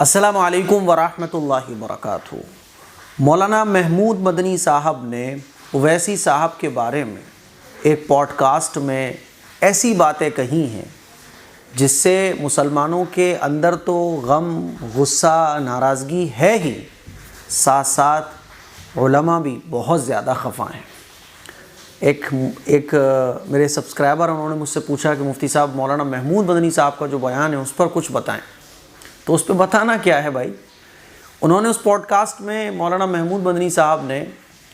السلام علیکم ورحمۃ اللہ وبرکاتہ۔ مولانا محمود مدنی صاحب نے اویسی صاحب کے بارے میں ایک پوڈ کاسٹ میں ایسی باتیں کہی ہیں جس سے مسلمانوں کے اندر تو غم، غصہ، ناراضگی ہے ہی، ساتھ ساتھ علماء بھی بہت زیادہ خفا ہیں۔ ایک میرے سبسکرائبر انہوں نے مجھ سے پوچھا کہ مفتی صاحب مولانا محمود مدنی صاحب کا جو بیان ہے اس پر کچھ بتائیں۔ تو اس پہ بتانا کیا ہے بھائی، انہوں نے اس پوڈ کاسٹ میں مولانا محمود مدنی صاحب نے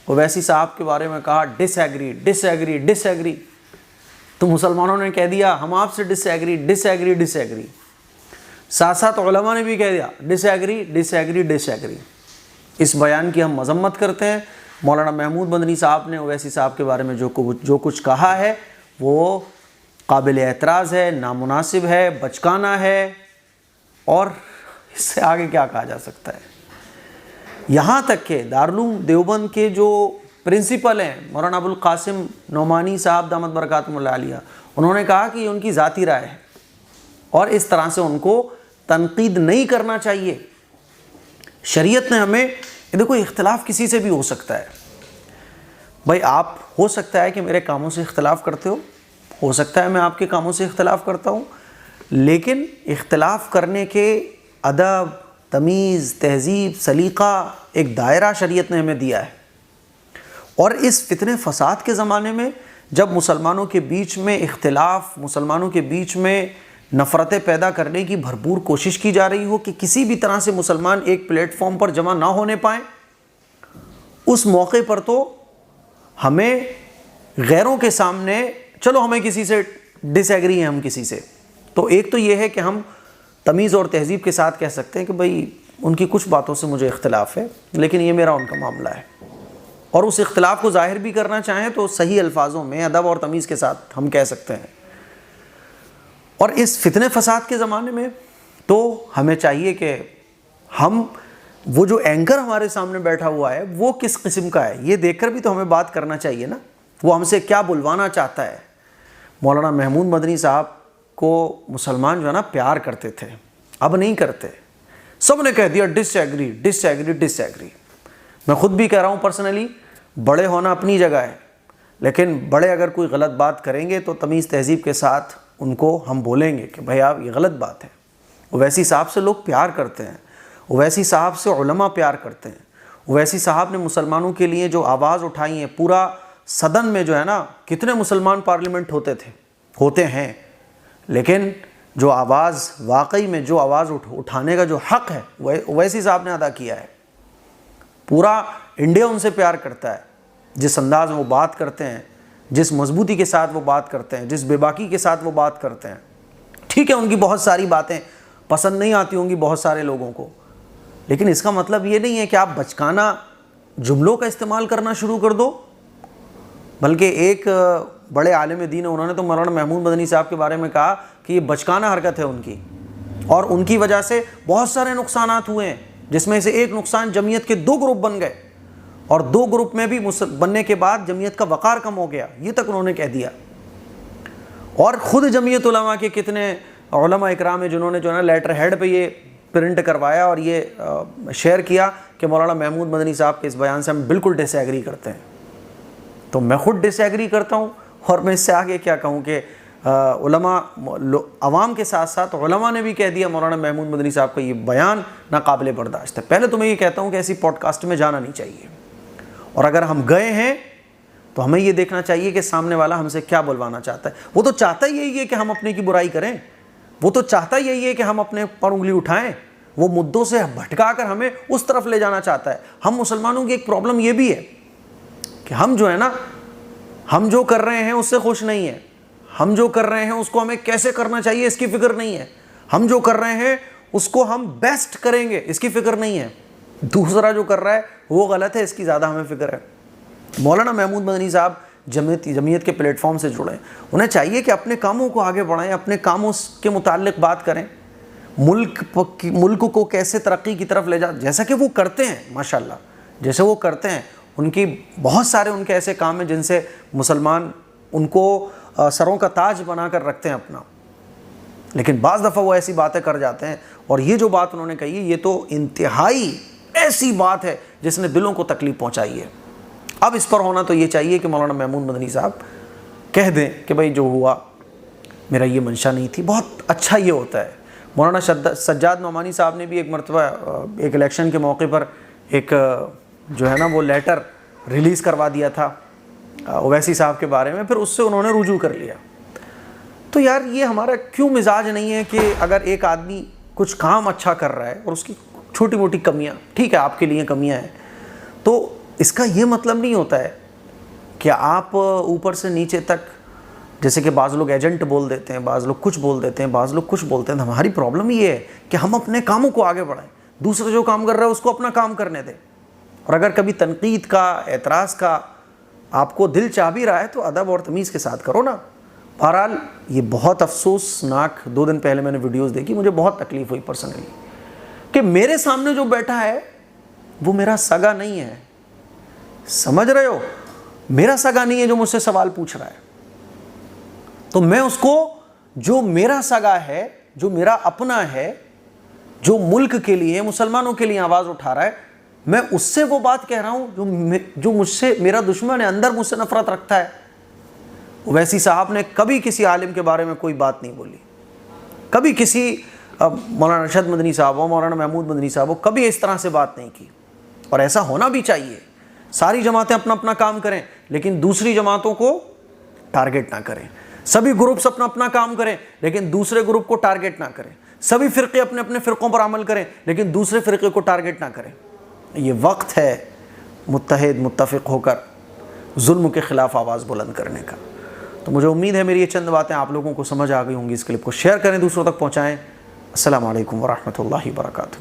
اویسی صاحب کے بارے میں کہا ڈس ایگری۔ تو مسلمانوں نے کہہ دیا ہم آپ سے ڈس ایگری۔ ساتھ ساتھ علماء نے بھی کہہ دیا ڈس ایگری۔ اس بیان کی ہم مذمت کرتے ہیں۔ مولانا محمود مدنی صاحب نے اویسی صاحب کے بارے میں جو کچھ کہا ہے وہ قابل اعتراض ہے، نامناسب ہے، بچکانہ ہے، اور اس سے آگے کیا کہا جا سکتا ہے۔ یہاں تک کہ دارالعلوم دیوبند کے جو پرنسپل ہیں مولانا ابو القاسم نعمانی صاحب دامت برکاتہم اللہ علیہ، انہوں نے کہا کہ یہ ان کی ذاتی رائے ہے اور اس طرح سے ان کو تنقید نہیں کرنا چاہیے۔ شریعت نے ہمیں دیکھو اختلاف کسی سے بھی ہو سکتا ہے بھائی، آپ ہو سکتا ہے کہ میرے کاموں سے اختلاف کرتے ہو سکتا ہے میں آپ کے کاموں سے اختلاف کرتا ہوں، لیکن اختلاف کرنے کے ادب، تمیز، تہذیب، سلیقہ ایک دائرہ شریعت نے ہمیں دیا ہے۔ اور اس فتنے فساد کے زمانے میں جب مسلمانوں کے بیچ میں اختلاف، مسلمانوں کے بیچ میں نفرتیں پیدا کرنے کی بھرپور کوشش کی جا رہی ہو کہ کسی بھی طرح سے مسلمان ایک پلیٹ فارم پر جمع نہ ہونے پائیں، اس موقع پر تو ہمیں غیروں کے سامنے چلو ہمیں کسی سے ڈس ایگری ہیں، ہم کسی سے، تو ایک تو یہ ہے کہ ہم تمیز اور تہذیب کے ساتھ کہہ سکتے ہیں کہ بھئی ان کی کچھ باتوں سے مجھے اختلاف ہے، لیکن یہ میرا ان کا معاملہ ہے، اور اس اختلاف کو ظاہر بھی کرنا چاہیں تو صحیح الفاظوں میں ادب اور تمیز کے ساتھ ہم کہہ سکتے ہیں۔ اور اس فتنے فساد کے زمانے میں تو ہمیں چاہیے کہ ہم وہ جو اینکر ہمارے سامنے بیٹھا ہوا ہے وہ کس قسم کا ہے یہ دیکھ کر بھی تو ہمیں بات کرنا چاہیے نا، وہ ہم سے کیا بلوانا چاہتا ہے۔ مولانا محمود مدنی صاحب کو مسلمان جو ہے نا پیار کرتے تھے، اب نہیں کرتے، سب نے کہہ دیا ڈس ایگری۔ میں خود بھی کہہ رہا ہوں پرسنلی، بڑے ہونا اپنی جگہ ہے، لیکن بڑے اگر کوئی غلط بات کریں گے تو تمیز تہذیب کے ساتھ ان کو ہم بولیں گے کہ بھائی آپ یہ غلط بات ہے۔ اویسی صاحب سے لوگ پیار کرتے ہیں، اویسی صاحب سے علماء پیار کرتے ہیں۔ اویسی صاحب نے مسلمانوں کے لیے جو آواز اٹھائی ہے، پورا صدن میں جو ہے نا کتنے مسلمان پارلیمنٹ ہوتے ہیں، لیکن جو آواز واقعی میں جو آواز اٹھانے کا جو حق ہے وہ اویسی صاحب نے ادا کیا ہے۔ پورا انڈیا ان سے پیار کرتا ہے، جس انداز میں وہ بات کرتے ہیں، جس مضبوطی کے ساتھ وہ بات کرتے ہیں، جس بے باکی کے ساتھ وہ بات کرتے ہیں۔ ٹھیک ہے ان کی بہت ساری باتیں پسند نہیں آتی ہوں گی بہت سارے لوگوں کو، لیکن اس کا مطلب یہ نہیں ہے کہ آپ بچکانہ جملوں کا استعمال کرنا شروع کر دو۔ بلکہ ایک بڑے عالم دین انہوں نے تو مولانا محمود مدنی صاحب کے بارے میں کہا کہ یہ بچکانہ حرکت ہے ان کی، اور ان کی وجہ سے بہت سارے نقصانات ہوئے ہیں، جس میں سے ایک نقصان جمعیت کے 2 گروپ بن گئے، اور 2 گروپ میں بھی بننے کے بعد جمعیت کا وقار کم ہو گیا، یہ تک انہوں نے کہہ دیا۔ اور خود جمعیت علماء کے کتنے علماء اکرام ہیں جنہوں نے جو ہے نا لیٹر ہیڈ پہ یہ پرنٹ کروایا اور یہ شیئر کیا کہ مولانا محمود مدنی صاحب کے اس بیان سے ہم بالکل ڈس ایگری کرتے ہیں۔ تو میں خود ڈس ایگری کرتا ہوں، اور میں اس سے آگے کیا کہوں کہ علماء، عوام کے ساتھ ساتھ علماء نے بھی کہہ دیا مولانا محمود مدنی صاحب کا یہ بیان ناقابل برداشت ہے۔ پہلے تو میں یہ کہتا ہوں کہ ایسی پوڈ کاسٹ میں جانا نہیں چاہیے، اور اگر ہم گئے ہیں تو ہمیں یہ دیکھنا چاہیے کہ سامنے والا ہم سے کیا بلوانا چاہتا ہے۔ وہ تو چاہتا ہی یہی ہے کہ ہم اپنے کی برائی کریں، وہ تو چاہتا یہی ہے کہ ہم اپنے پر انگلی اٹھائیں، وہ مدوں سے بھٹکا کر ہمیں اس طرف لے جانا چاہتا ہے۔ ہم مسلمانوں کی ایک پرابلم یہ بھی ہے کہ ہم جو ہے نا، ہم جو کر رہے ہیں اس سے خوش نہیں ہیں، ہم جو کر رہے ہیں اس کو ہمیں کیسے کرنا چاہیے اس کی فکر نہیں ہے، ہم جو کر رہے ہیں اس کو ہم بیسٹ کریں گے اس کی فکر نہیں ہے، دوسرا جو کر رہا ہے وہ غلط ہے اس کی زیادہ ہمیں فکر ہے۔ مولانا محمود مدنی صاحب جمعیت کے پلیٹ فارم سے جڑیں، انہیں چاہیے کہ اپنے کاموں کو آگے بڑھائیں، اپنے کاموں کے متعلق بات کریں، ملک کو کیسے ترقی کی طرف لے جیسا کہ وہ کرتے ہیں، ماشاءاللہ جیسے وہ کرتے ہیں، ان کی بہت سارے ان کے ایسے کام ہیں جن سے مسلمان ان کو سروں کا تاج بنا کر رکھتے ہیں اپنا۔ لیکن بعض دفعہ وہ ایسی باتیں کر جاتے ہیں، اور یہ جو بات انہوں نے کہی ہے یہ تو انتہائی ایسی بات ہے جس نے دلوں کو تکلیف پہنچائی ہے۔ اب اس پر ہونا تو یہ چاہیے کہ مولانا محمود مدنی صاحب کہہ دیں کہ بھائی جو ہوا میرا یہ منشا نہیں تھی۔ بہت اچھا یہ ہوتا ہے۔ مولانا سجاد نعمانی صاحب نے بھی ایک مرتبہ ایک الیکشن کے موقع پر ایک جو ہے نا وہ لیٹر ریلیز کروا دیا تھا اویسی صاحب کے بارے میں، پھر اس سے انہوں نے رجوع کر لیا۔ تو یار یہ ہمارا کیوں مزاج نہیں ہے کہ اگر ایک آدمی کچھ کام اچھا کر رہا ہے اور اس کی چھوٹی موٹی کمیاں، ٹھیک ہے آپ کے لیے کمیاں ہیں، تو اس کا یہ مطلب نہیں ہوتا ہے کہ آپ اوپر سے نیچے تک، جیسے کہ بعض لوگ ایجنٹ بول دیتے ہیں، بعض لوگ کچھ بول دیتے ہیں، بعض لوگ کچھ بولتے ہیں۔ ہماری پرابلم یہ ہے کہ ہم اپنے کاموں کو آگے بڑھائیں، دوسرا جو کام کر رہا ہے اس کو اپنا کام کرنے دیں، اور اگر کبھی تنقید کا، اعتراض کا آپ کو دل چاہ بھی رہا ہے تو ادب اور تمیز کے ساتھ کرو نا۔ بہرحال یہ بہت افسوسناک، 2 دن پہلے میں نے ویڈیوز دیکھی، مجھے بہت تکلیف ہوئی پرسنلی کہ میرے سامنے جو بیٹھا ہے وہ میرا سگا نہیں ہے، سمجھ رہے ہو؟ میرا سگا نہیں ہے جو مجھ سے سوال پوچھ رہا ہے، تو میں اس کو، جو میرا سگا ہے، جو میرا اپنا ہے، جو ملک کے لیے، مسلمانوں کے لیے آواز اٹھا رہا ہے، میں اس سے وہ بات کہہ رہا ہوں جو مجھ سے، میرا دشمن ہے، اندر مجھ سے نفرت رکھتا ہے۔ اویسی صاحب نے کبھی کسی عالم کے بارے میں کوئی بات نہیں بولی، کبھی کسی مولانا ارشد مدنی صاحب ہو، مولانا محمود مدنی صاحب ہو، کبھی اس طرح سے بات نہیں کی، اور ایسا ہونا بھی چاہیے۔ ساری جماعتیں اپنا اپنا کام کریں لیکن دوسری جماعتوں کو ٹارگٹ نہ کریں، سبھی گروپس اپنا اپنا کام کریں لیکن دوسرے گروپ کو ٹارگٹ نہ کریں، سبھی فرقے اپنے اپنے فرقوں پر عمل کریں لیکن دوسرے فرقے کو ٹارگٹ نہ کریں۔ یہ وقت ہے متحد متفق ہو کر ظلم کے خلاف آواز بلند کرنے کا۔ تو مجھے امید ہے میری یہ چند باتیں آپ لوگوں کو سمجھ آ گئی ہوں گی۔ اس کلپ کو شیئر کریں، دوسروں تک پہنچائیں۔ السلام علیکم ورحمۃ اللہ وبرکاتہ۔